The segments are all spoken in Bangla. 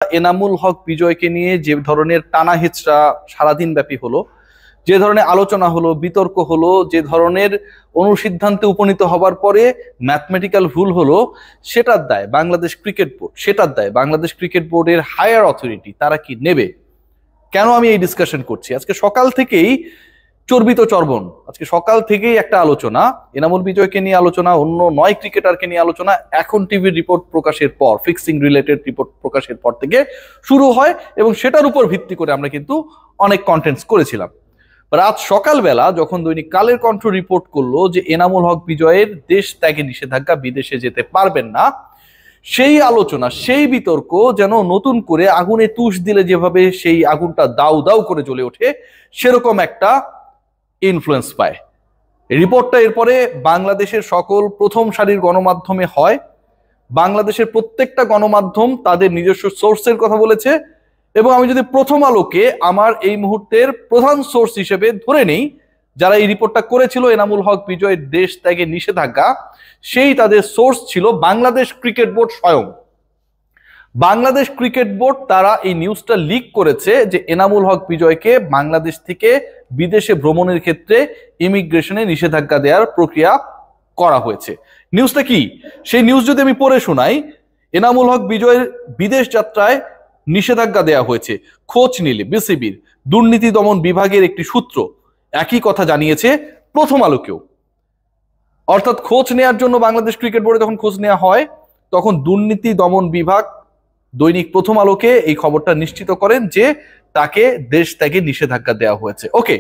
এনামুল হক বিজয়কে নিয়ে যে ধরনের টানা হেচড়া সারাদিন ব্যাপী হলো, যে ধরনের আলোচনা হলো, বিতর্ক হলো, যে ধরনের অনুসিদ্ধান্তে উপনীত হবার পরে ম্যাথমেটিক্যাল ভুল হলো, সেটার দায় বাংলাদেশ ক্রিকেট বোর্ড, সেটার দায় বাংলাদেশ ক্রিকেট বোর্ডের হায়ার অথরিটি। তারা কি নেবে? কেন আমি এই ডিসকাশন করছি? আজকে সকাল থেকেই চর্বিত চর্বণ, আজকে সকাল থেকেই একটা আলোচনা, এনামুল বিজয়কে নিয়ে আলোচনা, অন্য 9 ক্রিকেটারকে নিয়ে আলোচনা। এখন টিভির রিপোর্ট প্রকাশের পর, ফিক্সিং রিলেটেড রিপোর্ট প্রকাশের পর থেকে শুরু হয় এবং সেটার উপর ভিত্তি করে আমরা কিন্তু অনেক কন্টেন্টস করেছিলাম। রাত সকালবেলা যখন দৈনিক কালের কণ্ঠ রিপোর্ট করলো যে এনামুল হক বিজয়ের দেশ ত্যাগে নিষেধাজ্ঞা, বিদেশে যেতে পারবেন না, সেই আলোচনা, সেই বিতর্ক যেন নতুন করে আগুনে তুষ দিলে যেভাবে সেই আগুনটা দাউ দাউ করে জ্বলে ওঠে, সেরকম একটা ইনফ্লুয়েন্স পায়। রিপোর্টটা এরপরে বাংলাদেশের সকল প্রথম সারির গণমাধ্যমে হয়। বাংলাদেশের প্রত্যেকটা গণমাধ্যম তাদের নিজস্ব সোর্সের কথা বলেছে এবং আমি যদি প্রথম আলোকে আমার এই মুহূর্তের প্রধান সোর্স হিসেবে ধরে নেই, যারা এই রিপোর্টটা করেছিল এনামুল হক বিজয়ের দেশ ত্যাগে নিষেধাজ্ঞা, সেই তাদের সোর্স ছিল বাংলাদেশ ক্রিকেট বোর্ড স্বয়ং। বাংলাদেশ ক্রিকেট বোর্ড তারা এই নিউজটা লিক করেছে যে এনামুল হক বিজয়কে বাংলাদেশ থেকে বিদেশে ভ্রমণের ক্ষেত্রে ইমিগ্রেশনে নিষেধাজ্ঞা দেওয়ার প্রক্রিয়া করা হয়েছে। নিউজটা কি? সেই নিউজ যদি আমি পড়ে শোনাই, এনামুল হক বিজয়ের বিদেশ যাত্রায় নিষেধাজ্ঞা দেওয়া হয়েছে। খোঁজ নিলে বিসিবির দুর্নীতি দমন বিভাগের একটি সূত্র একই কথা জানিয়েছে প্রথম আলোকেও। অর্থাৎ খোঁজ নেওয়ার জন্য বাংলাদেশ ক্রিকেট বোর্ডে যখন খোঁজ নেওয়া হয়, তখন দুর্নীতি দমন বিভাগ দৈনিক প্রথম আলোকে এই খবরটা নিশ্চিত করেন যে তাকে দেশ ত্যাগে নিষেধাজ্ঞা দেওয়া হয়েছে। ওকে,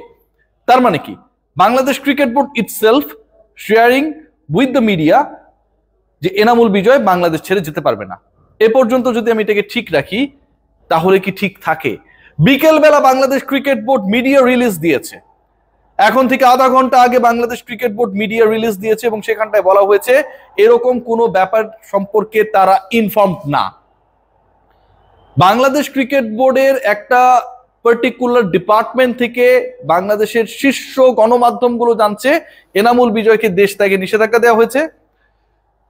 তার মানে কি Bangladesh cricket board itself sharing with the media যে এনামুল বিজয় বাংলাদেশ ছেড়ে যেতে পারবে না। এ পর্যন্ত যদি আমি এটাকে ঠিক রাখি, তাহলে কি ঠিক থাকে? বিকেল বেলা Bangladesh cricket board media release দিয়েছে। এখন থেকে আধা ঘন্টা আগে Bangladesh cricket board media release দিয়েছে এবং সেখানটায় বলা হয়েছে এরকম কোনো ব্যাপার সম্পর্কে তারা ইনফর্মড না। বাংলাদেশ ক্রিকেট বোর্ডের একটা পার্টিকুলার ডিপার্টমেন্ট থেকে বাংলাদেশের শীর্ষ গণমাধ্যমগুলো জানছে এনামুল বিজয়কে দেশ ত্যাগে নিষেধাজ্ঞা দেওয়া হয়েছে।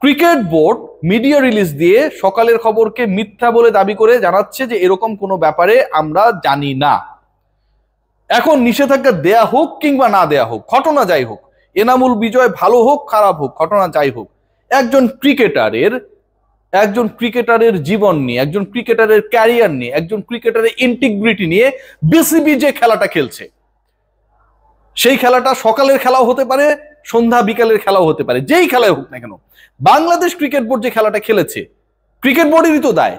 ক্রিকেট বোর্ড মিডিয়া রিলিজ দিয়ে সকালের খবরকে মিথ্যা বলে দাবি করে জানাচ্ছে যে এরকম কোনো ব্যাপারে আমরা জানি না। এখন নিষেধাজ্ঞা দেয়া হোক কিংবা না দেয়া হোক, ঘটনা যাই হোক, এনামুল বিজয় ভালো হোক খারাপ হোক, ঘটনা যাই হোক, একজন ক্রিকেটারের জীবন নিয়ে, একজন ক্রিকেটারের ক্যারিয়ার নিয়ে, একজন ক্রিকেটারের ইন্টিগ্রিটি নিয়ে বিসিবি যে খেলাটা খেলছে, সেই খেলাটা সকালের খেলাও হতে পারে, সন্ধ্যা বিকালের খেলাও হতে পারে, যেই খেলায় হোক না কেন, বাংলাদেশ ক্রিকেট বোর্ড যে খেলাটা খেলেছে ক্রিকেট বোর্ডেরই তো দায়।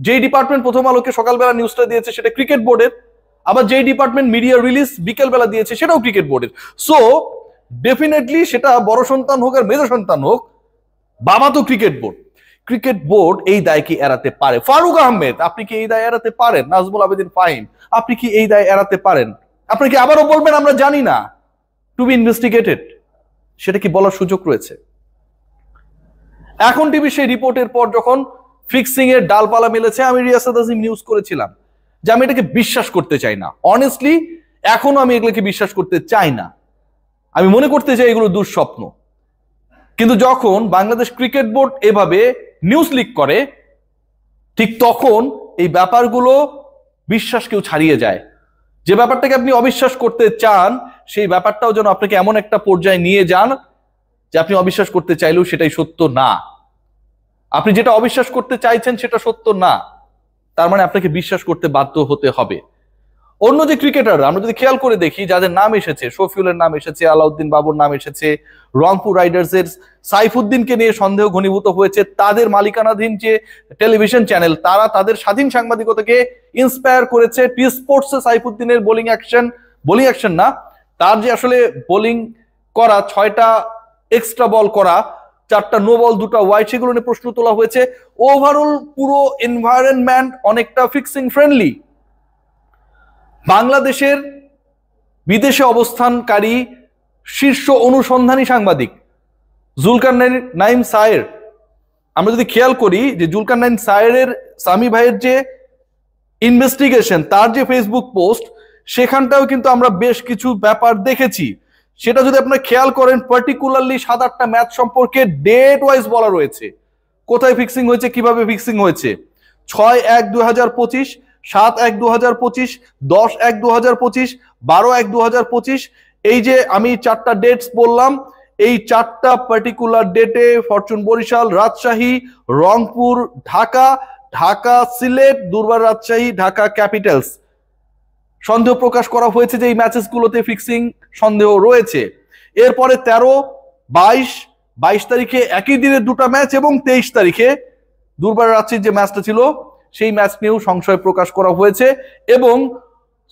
যেই ডিপার্টমেন্ট প্রথম আলোকে সকালবেলা নিউজটা দিয়েছে সেটা ক্রিকেট বোর্ডের, আবার যেই ডিপার্টমেন্ট মিডিয়া রিলিজ বিকেলবেলা দিয়েছে সেটাও ক্রিকেট বোর্ডের। সো ডেফিনেটলি সেটা বড় সন্তান হোক আর মেজ সন্তান হোক, বাবা তো ক্রিকেট বোর্ড। ক্রিকেট বোর্ড এই দায় কি এড়াতে পারে? ফারুক আহমেদ, আপনি কি এই দায় এড়াতে পারেন? নাজমুল আবেদিন ফাহিম, আপনি কি এই দায় এড়াতে পারেন? আপনি কি আবারও বলবেন আমরা জানি না, টু বি ইনভেস্টিগেটেড? সেটা কি বলার সুযোগ রয়েছে? এখন টিভি সেই রিপোর্টের পর যখন ফিক্সিং এর ডালপালা মেলেছে, আমি রিয়াসাত আজিম নিউজ করেছিলাম যে আমি এটাকে বিশ্বাস করতে চাই না। অনেস্টলি এখনো আমি এগুলোকে বিশ্বাস করতে চাই না। আমি মনে করতে চাই এগুলো দুঃস্বপ্ন। কিন্তু যখন বাংলাদেশ ক্রিকেট বোর্ড এভাবে নিউজ লিক করে, ঠিক তখন এই ব্যাপারগুলো বিশ্বাসকেও ছাড়িয়ে যায়। যে ব্যাপারটাকে আপনি অবিশ্বাস করতে চান, সেই ব্যাপারটাও যেন আপনাকে এমন একটা পর্যায়ে নিয়ে যান যে আপনি অবিশ্বাস করতে চাইলেও সেটাই সত্য না। আপনি যেটা অবিশ্বাস করতে চাইছেন সেটা সত্য না, তার মানে আপনাকে বিশ্বাস করতে বাধ্য হতে হবে। অন্য যে ক্রিকেটার আমরা যদি খেয়াল করে দেখি, যাদের নাম এসেছে, শফিউলের নাম এসেছে, আলাউদ্দিন বাবুর নাম এসেছে, রংপুর রাইডার্সের সাইফুদ্দিনকে নিয়ে সন্দেহ ঘনীভূত হয়েছে, তাদের মালিকানাধীন যে টেলিভিশন চ্যানেল, তারা তাদের স্বাধীন সাংবাদিকতাকে ইন্সপায়ার করেছে টি স্পোর্টসে সাইফুদ্দিনের বোলিং অ্যাকশন না, তার যে আসলে বোলিং করা, 6টা এক্সট্রা বল করা, 4টা নো বল 2টা ওয়াইড, সেগুলো নিয়ে প্রশ্ন তোলা হয়েছে। ওভারঅল পুরো এনভায়রনমেন্ট অনেকটা ফিক্সিং ফ্রেন্ডলি। বাংলাদেশের বিদেশে অবস্থানকারী শীর্ষ অনুসন্ধানী সাংবাদিক জুলকারনাইন সায়ের, আমরা যদি খেয়াল করি যে জুলকারনাইন সায়েরের, সামি ভাইয়ের যে ইনভেস্টিগেশন, তার যে ফেসবুক পোস্ট, সেখানটাও কিন্তু আমরা বেশ কিছু ব্যাপার দেখেছি। সেটা যদি আপনারা খেয়াল করেন, পার্টিকুলারলি 7-8টা ম্যাচ সম্পর্কে ডেট ওয়াইজ বলা রয়েছে, কোথায় ফিক্সিং হয়েছে, কিভাবে ফিক্সিং হয়েছে। 6/1/2025, 7/1/2025, 10/1/2025, 12/1/2025। এই যে আমি 4টা ডেটস বললাম, এই 4টা পার্টিকুলার ডেটে ফরচুন বরিশাল, রাজশাহী, রংপুর, ঢাকা, ঢাকা সিলেট, দুর্বার রাজশাহী, ঢাকা ক্যাপিটালস সন্দেহ প্রকাশ করা হয়েছে যে এই ম্যাচেসগুলোতে ফিক্সিং সন্দেহ রয়েছে। এরপরে 13, 22 তারিখে একই দিনে 2টা ম্যাচ এবং 23 তারিখে দুর্বার রাজশাহীর যে ম্যাচটা ছিল সেই ম্যাচ নিয়েও সংশয় প্রকাশ করা হয়েছে। এবং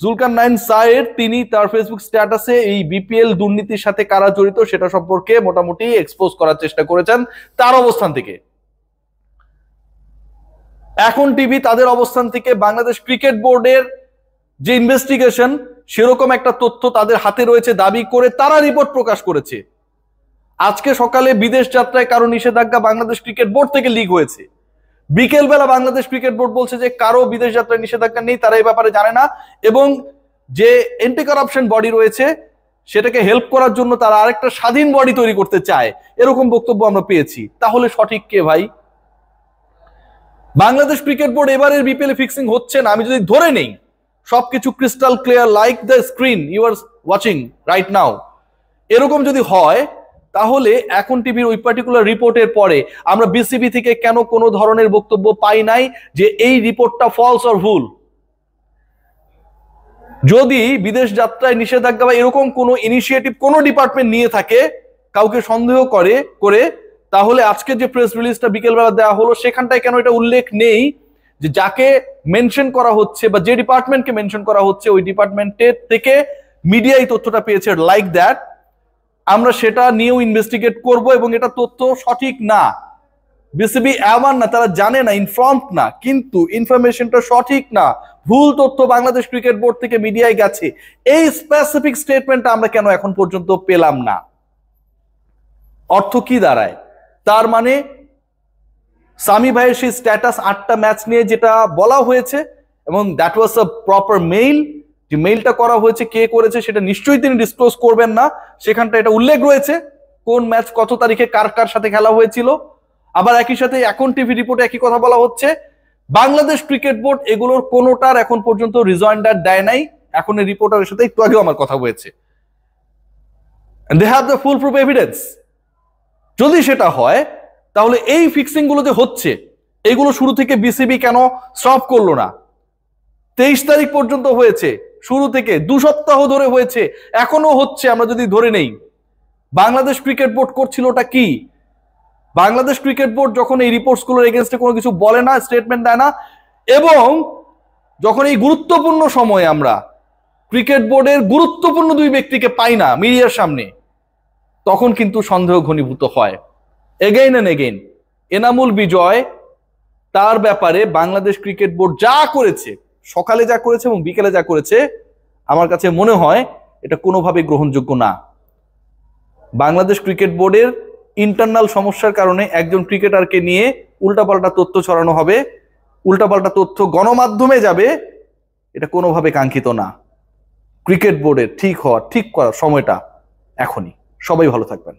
জুলকারনাইন সায়ের তিনি তার ফেসবুক স্ট্যাটাসে এই বিপিএল দুর্নীতির সাথে কারা জড়িত সেটা সম্পর্কে মোটামুটি এক্সপোজ করার চেষ্টা করেছেন তার অবস্থান থেকে। এখন টিভি তাদের অবস্থান থেকে বাংলাদেশ ক্রিকেট বোর্ডের যে ইনভেস্টিগেশন সেরকম একটা তথ্য তাদের হাতে রয়েছে দাবি করে তারা রিপোর্ট প্রকাশ করেছে। আজকে সকালে বিদেশ যাত্রায় কারো নিষেধাজ্ঞা বাংলাদেশ ক্রিকেট বোর্ড থেকে লিক হয়েছে। বিকেল বেলা বাংলাদেশ ক্রিকেট বোর্ড বলছে যে কারো বিদেশ যাত্রায় নিষেধাজ্ঞা নেই, তারা এই ব্যাপারে জানে না, এবং যে এন্টি কারাপশন বডি রয়েছে সেটাকে হেল্প করার জন্য তারা আরেকটা স্বাধীন বডি তৈরি করতে চায়, এরকম বক্তব্য আমরা পেয়েছি। তাহলে সঠিক কে ভাই? বাংলাদেশ ক্রিকেট বোর্ড এবারের বিপিএল ফিক্সিং হচ্ছে না, আমি যদি ধরে নেই সবকিছু crystal clear like the screen you are watching right now, এরকম যদি হয় তাহলে এখন টিভির ওই পার্টিকুলার রিপোর্টের পরে আমরা বিসিবি থেকে কেন কোনো ধরনের বক্তব্য পাই নাই যে এই রিপোর্টটা ফলস অর ভুল? যদি বিদেশ যাত্রায় নিষেধাজ্ঞা বা এরকম কোনো ইনিশিয়েটিভ কোনো ডিপার্টমেন্ট নিয়ে থাকে কাউকে সন্দেহ করে তাহলে আজকে যে প্রেস রিলিজটা বিকেলবেলা দেওয়া হলো সেখানটায় কেন এটা উল্লেখ নেই যে যাকে মেনশন করা হচ্ছে বা যে ডিপার্টমেন্টকে মেনশন করা হচ্ছে ওই ডিপার্টমেন্টের থেকে মিডিয়া এই তথ্যটা পেয়েছে লাইক দ্যাট, আমরা সেটা নিয়েও ইনভেস্টিগেট করব এবং এটা তথ্য সঠিক না। বিসিবি অ্যাওয়ার না, তারা জানে না, ইনফর্মড না, কিন্তু ইনফরমেশনটা সঠিক না, ভুল তথ্য বাংলাদেশ ক্রিকেট বোর্ড থেকে মিডিয়ায় গেছে, এই স্পেসিফিক স্টেটমেন্টটা আমরা কেন এখন পর্যন্ত পেলাম না? অর্থ কি দাঁড়ায়? তার মানে সামি ভাইয়ের সেই স্ট্যাটাস 8টা ম্যাচ নিয়ে যেটা বলা হয়েছে এবং that was a proper mail, যে মেইলটা করা হয়েছে কে করেছে সেটা নিশ্চয়ই তিনি ডিসক্লোজ করবেন না, সেখানটা এটা উল্লেখ রয়েছে কোন ম্যাচ কত তারিখে কার কার সাথে খেলা হয়েছিল। আবার একই সাথে এখন টিভি রিপোর্টে একই কথা বলা হচ্ছে, বাংলাদেশ ক্রিকেট বোর্ড এগুলোর কোনোটার এখন পর্যন্ত রিজয়েন্ডার দেয় নাই। এখন এই রিপোর্টারের সাথে একটু আগেও আমার কথা হয়েছে, they have the full proof evidence. যদি সেটা হয় তাহলে এই ফিক্সিং গুলো যে হচ্ছে এগুলো শুরু থেকে বিসিবি কেন স্টপ করলো না? 23 তারিখ পর্যন্ত হয়েছে, শুরু থেকে 2 সপ্তাহ ধরে হয়েছে, এখনো হচ্ছে। আমরা যদি ধরে নেই বাংলাদেশ ক্রিকেট বোর্ড করছিলটা কি? বাংলাদেশ ক্রিকেট বোর্ড যখন এই রিপোর্টস গুলোর এগেনস্টে কোনো কিছু বলে না, স্টেটমেন্ট দেয় না, এবং যখন এই গুরুত্বপূর্ণ সময়ে আমরা ক্রিকেট বোর্ডের গুরুত্বপূর্ণ 2 ব্যক্তিকে পাই না মিডিয়ার সামনে, তখন কিন্তু সন্দেহ ঘনীভূত হয়। এগেইন এন্ড এগেইন এনামুল বিজয় তার ব্যাপারে বাংলাদেশ ক্রিকেট বোর্ড যা করেছে, সকালে যা করেছে এবং বিকেলে যা করেছে, আমার কাছে মনে হয় এটা কোনোভাবে গ্রহণযোগ্য না। বাংলাদেশ ক্রিকেট বোর্ডের ইন্টারনাল সমস্যার কারণে একজন ক্রিকেটারকে নিয়ে উল্টাপাল্টা তথ্য ছড়ানো হবে, উল্টাপাল্টা তথ্য গণমাধ্যমে যাবে, এটা কোনোভাবে কাঙ্ক্ষিত না। ক্রিকেট বোর্ডের ঠিক করার সময়টা এখনই। সবাই ভালো থাকবেন।